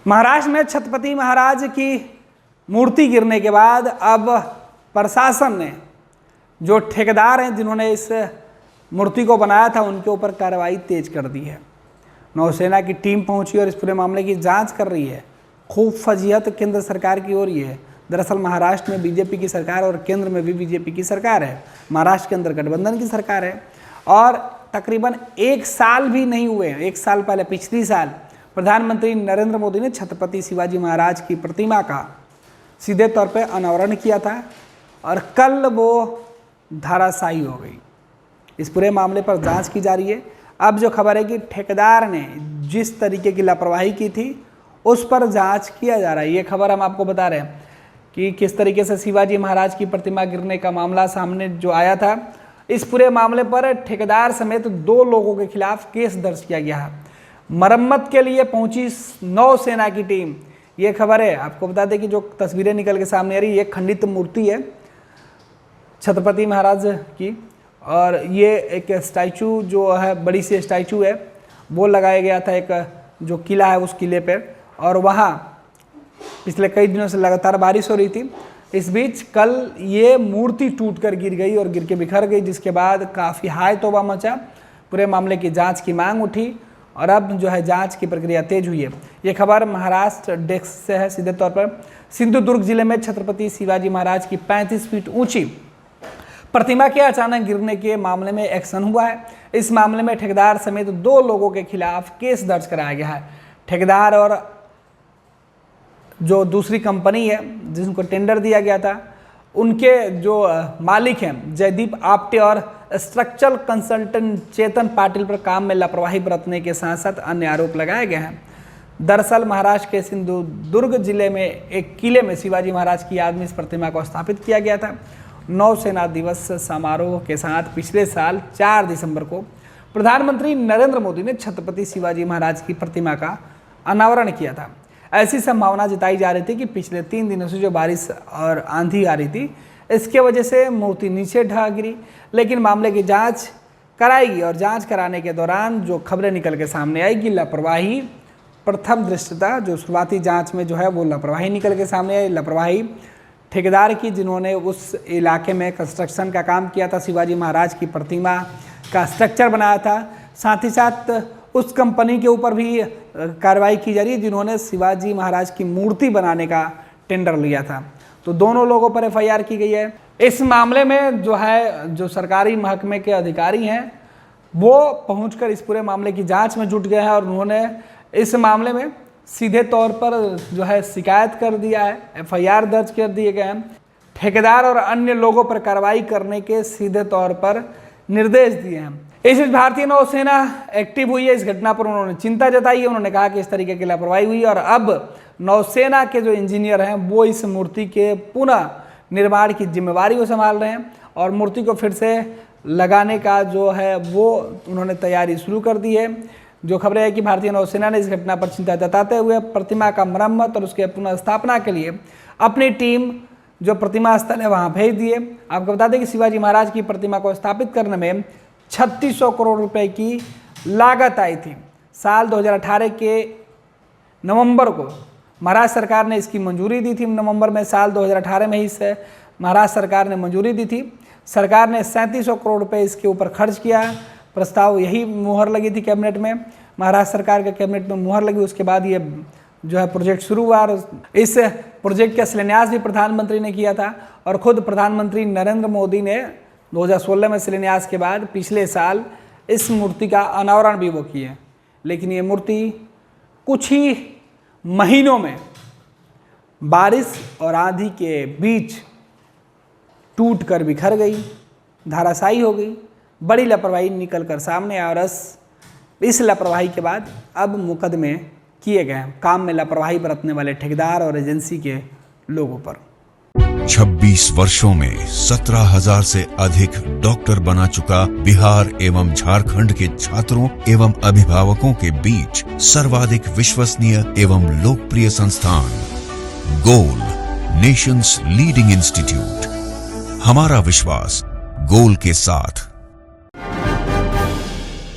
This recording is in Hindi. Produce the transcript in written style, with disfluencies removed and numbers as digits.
महाराष्ट्र में छत्रपति महाराज की मूर्ति गिरने के बाद अब प्रशासन ने जो ठेकेदार हैं जिन्होंने इस मूर्ति को बनाया था उनके ऊपर कार्रवाई तेज कर दी है। नौसेना की टीम पहुंची और इस पूरे मामले की जांच कर रही है। खूब फजीहत केंद्र सरकार की हो रही है। दरअसल महाराष्ट्र में बीजेपी की सरकार और केंद्र में भी बीजेपी की सरकार है। महाराष्ट्र के अंदर गठबंधन की सरकार है और तकरीबन 1 साल भी नहीं हुए हैं। 1 साल पहले पिछली साल प्रधानमंत्री नरेंद्र मोदी ने छत्रपति शिवाजी महाराज की प्रतिमा का सीधे तौर पर अनावरण किया था और कल वो धराशायी हो गई। इस पूरे मामले पर जांच की जा रही है। अब जो खबर है कि ठेकेदार ने जिस तरीके की लापरवाही की थी उस पर जांच किया जा रहा है। ये खबर हम आपको बता रहे हैं कि किस तरीके से शिवाजी महाराज की प्रतिमा गिरने का मामला सामने जो आया था। इस पूरे मामले पर ठेकेदार समेत 2 लोगों के खिलाफ केस दर्ज किया गया है। मरम्मत के लिए पहुंची नौसेना की टीम, ये खबर है। आपको बता दें कि जो तस्वीरें निकल के सामने आ रही है, ये खंडित मूर्ति है छत्रपति महाराज की और ये एक स्टैचू जो है, बड़ी सी स्टैचू है, वो लगाया गया था एक जो किला है उस किले पर। और वहाँ पिछले कई दिनों से लगातार बारिश हो रही थी। इस बीच कल ये मूर्ति टूटकर गिर गई और गिर के बिखर गई, जिसके बाद काफ़ी हाय तौबा मचा। पूरे मामले की जांच की मांग उठी और अब जो है जांच की प्रक्रिया तेज हुई है। ये खबर महाराष्ट्र डेस्क से है सीधे तौर पर। सिंधुदुर्ग जिले में छत्रपति शिवाजी महाराज की 35 फीट ऊंची प्रतिमा के अचानक गिरने के मामले में एक्शन हुआ है। इस मामले में ठेकेदार समेत 2 लोगों के खिलाफ केस दर्ज कराया गया है। ठेकेदार और जो दूसरी कंपनी है जिनको टेंडर दिया गया था, उनके जो मालिक हैं जयदीप आप्टे और स्ट्रक्चरल कंसल्टेंट चेतन पाटिल पर काम में लापरवाही बरतने के साथ साथ अन्य आरोप लगाए गए हैं। दरअसल महाराष्ट्र के सिंधुदुर्ग जिले में एक किले में शिवाजी महाराज की याद में इस प्रतिमा को स्थापित किया गया था। नौसेना दिवस समारोह के साथ पिछले साल 4 दिसंबर को प्रधानमंत्री नरेंद्र मोदी ने छत्रपति शिवाजी महाराज की प्रतिमा का अनावरण किया था। ऐसी संभावना जताई जा रही थी कि पिछले 3 दिनों से जो बारिश और आंधी आ रही थी, इसके वजह से मूर्ति नीचे ढह गिरी। लेकिन मामले की जांच कराएगी और जांच कराने के दौरान जो खबरें निकल के सामने आएगी, लापरवाही प्रथम दृष्टता जो शुरुआती जांच में जो है वो लापरवाही निकल के सामने आई। लापरवाही ठेकेदार की जिन्होंने उस इलाके में कंस्ट्रक्शन का काम किया था, शिवाजी महाराज की प्रतिमा का स्ट्रक्चर बनाया था। साथ ही साथ उस कंपनी के ऊपर भी कार्रवाई की जा रही है जिन्होंने शिवाजी महाराज की मूर्ति बनाने का टेंडर लिया था। तो दोनों लोगों पर एफआईआर की गई है। इस मामले में जो है जो सरकारी महकमे के अधिकारी हैं वो पहुंचकर इस पूरे मामले की जांच में जुट गए हैं और उन्होंने इस मामले में सीधे तौर पर जो है शिकायत कर दिया है, एफआईआर दर्ज कर दिए गए हैं। ठेकेदार और अन्य लोगों पर कार्रवाई करने के सीधे तौर पर निर्देश दिए हैं। इस बीच भारतीय नौसेना एक्टिव हुई है। इस घटना पर उन्होंने चिंता जताई है। उन्होंने कहा कि इस तरीके की लापरवाही हुई और अब नौसेना के जो इंजीनियर हैं वो इस मूर्ति के पुनः निर्माण की जिम्मेवारी को संभाल रहे हैं और मूर्ति को फिर से लगाने का जो है वो उन्होंने तैयारी शुरू कर दी है। जो खबर है कि भारतीय नौसेना ने इस घटना पर चिंता जताते हुए प्रतिमा का मरम्मत और उसके पुनः स्थापना के लिए अपनी टीम जो प्रतिमा स्थल है वहाँ भेज दिए। आपको बता दें कि शिवाजी महाराज की प्रतिमा को स्थापित करने में 3600 करोड़ रुपए की लागत आई थी। साल 2018 के नवंबर को महाराष्ट्र सरकार ने इसकी मंजूरी दी थी। नवंबर में साल 2018 में ही इस महाराष्ट्र सरकार ने मंजूरी दी थी। सरकार ने 3700 करोड़ रुपए इसके ऊपर खर्च किया। प्रस्ताव यही मुहर लगी थी कैबिनेट में, महाराष्ट्र सरकार के कैबिनेट में मुहर लगी। उसके बाद ये जो है प्रोजेक्ट शुरू हुआ और इस प्रोजेक्ट का शिलान्यास भी प्रधानमंत्री ने किया था और खुद प्रधानमंत्री नरेंद्र मोदी ने 2016 में शिलान्यास के बाद पिछले साल इस मूर्ति का अनावरण भी वो किए। लेकिन ये मूर्ति कुछ ही महीनों में बारिश और आंधी के बीच टूट कर बिखर गई, धराशायी हो गई। बड़ी लापरवाही निकल कर सामने आया और इस लापरवाही के बाद अब मुकदमे किए गए हैं काम में लापरवाही बरतने वाले ठेकेदार और एजेंसी के लोगों पर। 26 वर्षों में 17,000 से अधिक डॉक्टर बना चुका बिहार एवं झारखंड के छात्रों एवं अभिभावकों के बीच सर्वाधिक विश्वसनीय एवं लोकप्रिय संस्थान गोल, नेशंस लीडिंग इंस्टीट्यूट। हमारा विश्वास गोल के साथ।